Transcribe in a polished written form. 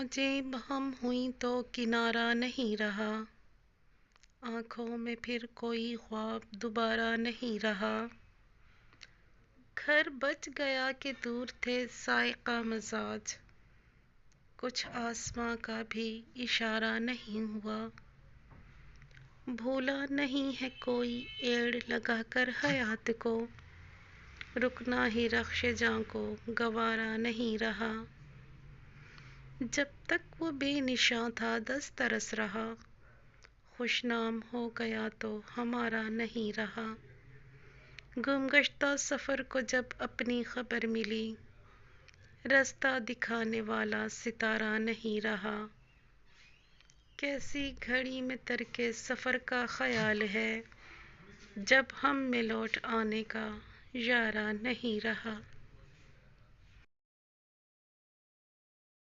موجیں بہم ہوئیں تو کنارہ نہیں رہا، آنکھوں میں پھر کوئی خواب دوبارہ نہیں رہا۔ گھر بچ گیا کہ دور تھے ذائقہ مزاج، کچھ آسماں کا بھی اشارہ نہیں ہوا۔ بھولا نہیں ہے کوئی ایڑ لگا کر حیات کو، رکنا ہی رخش جاں کو گوارا نہیں رہا۔ جب تک وہ بے نشاں تھا دسترس رہا، خوش نام ہو گیا تو ہمارا نہیں رہا۔ گم گشتہ سفر کو جب اپنی خبر ملی، رستہ دکھانے والا ستارہ نہیں رہا۔ کیسی گھڑی میں ترک سفر کا خیال ہے، جب ہم میں لوٹ آنے کا یارہ نہیں رہا۔